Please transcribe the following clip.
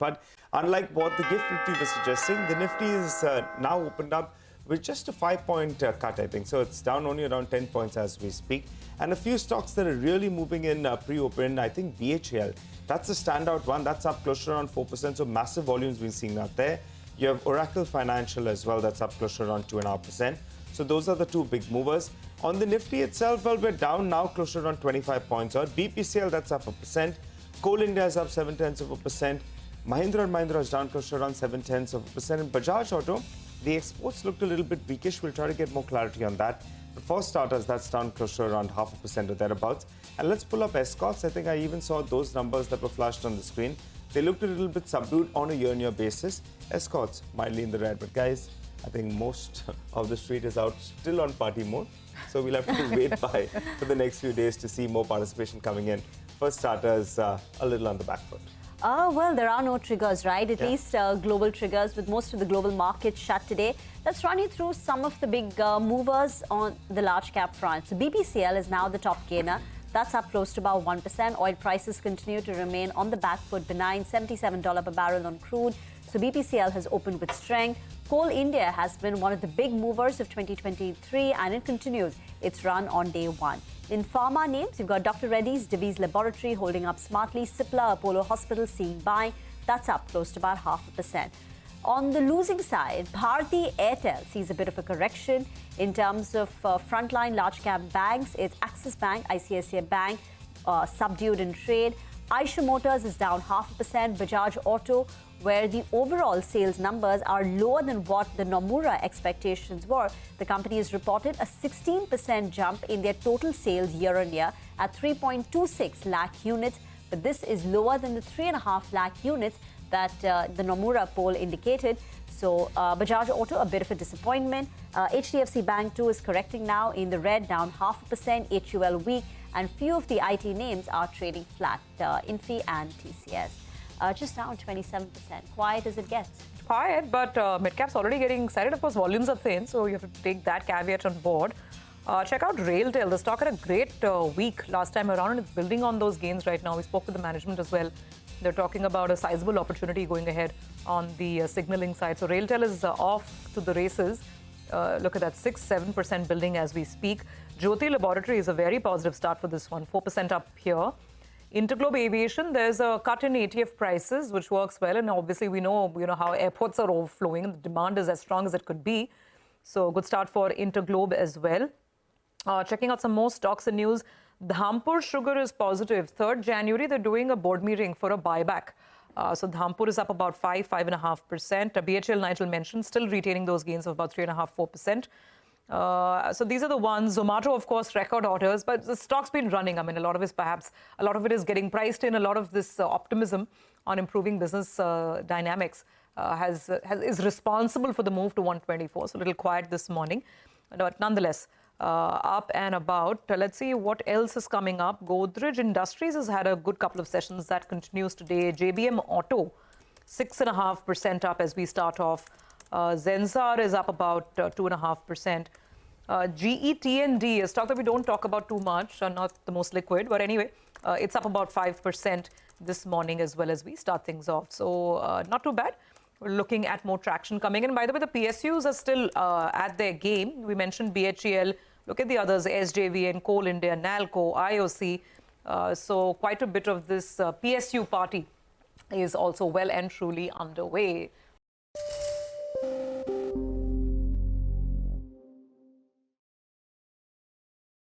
But unlike what the gift Nifty was suggesting, the Nifty is now opened up with just a 5-point cut, I think. So it's down only around 10 points as we speak. And a few stocks that are really moving in pre-open, I think BHL, that's a standout one. That's up close to around 4%. So massive volumes being seen out there. You have Oracle Financial as well. That's up close to around 2.5%. So those are the two big movers. On the Nifty itself, well, we're down now close to around 25 points. Or BPCL, that's up 1%. Coal India is up 0.7%. Mahindra and Mahindra is down close to around 0.7%. And Bajaj Auto, the exports looked a little bit weakish. We'll try to get more clarity on that. But for starters, that's down close to around 0.5% or thereabouts. And let's pull up Escorts. I think I even saw those numbers that were flashed on the screen. They looked a little bit subdued on a year-on-year basis. Escorts mildly in the red. But guys, I think most of the street is out still on party mode. So we'll have to wait for the next few days to see more participation coming in. For starters, a little on the back foot. Well, there are no triggers, right? At least global triggers, with most of the global markets shut today. Let's run you through some of the big movers on the large cap front. So BPCL is now the top gainer. That's up close to about 1%. Oil prices continue to remain on the back foot, benign, $77 per barrel on crude. So BPCL has opened with strength. Coal India has been one of the big movers of 2023, and it continues its run on day one. In pharma names, you've got Dr. Reddy's, Divis Laboratory holding up smartly, Cipla, Apollo Hospital seeing buy. That's up close to about 0.5%. On the losing side, Bharti Airtel sees a bit of a correction in terms of frontline large cap banks. It's Axis Bank, ICICI Bank, subdued in trade. Eicher Motors is down 0.5%. Bajaj Auto, where the overall sales numbers are lower than what the Nomura expectations were. The company has reported a 16% jump in their total sales year-on-year at 3.26 lakh units. But this is lower than the 3.5 lakh units that the Nomura poll indicated. So Bajaj Auto, a bit of a disappointment. HDFC Bank too is correcting now in the red, down 0.5%. HUL weak, and few of the IT names are trading flat. Infy and TCS just down 27%. Quiet as it gets. Quiet, but mid-cap's already getting excited. Of course, volumes are thin, so you have to take that caveat on board. Check out RailTel. The stock had a great week last time around, and it's building on those gains right now. We spoke with the management as well. They're talking about a sizable opportunity going ahead on the signaling side. So RailTel is off to the races. Look at that, 6-7% building as we speak. Jyoti Laboratory is a very positive start for this one, 4% up here. Interglobe Aviation, there's a cut in ATF prices, which works well. And obviously, we know how airports are overflowing. The demand is as strong as it could be. So good start for Interglobe as well. Checking out some more stocks and news. Dhampur Sugar is positive. 3rd January, they're doing a board meeting for a buyback. So Dhampur is up about 5.5%. BHL, Nigel mentioned, still retaining those gains of about 3.5-4%. So these are the ones. Zomato, of course, record orders, but the stock's been running. I mean, a lot of it is getting priced in. A lot of this optimism on improving business dynamics is responsible for the move to 124. So a little quiet this morning, but nonetheless, up and about. Let's see what else is coming up. Godrej Industries has had a good couple of sessions. That continues today. JBM Auto, 6.5% up as we start off. Zensar is up about 2.5%. GETND, a stock that we don't talk about too much, not the most liquid, but anyway, it's up about 5% this morning as well as we start things off. So not too bad. We're looking at more traction coming in. By the way, the PSUs are still at their game. We mentioned BHEL. Look at the others, SJVN, Coal India, NALCO, IOC. So quite a bit of this PSU party is also well and truly underway.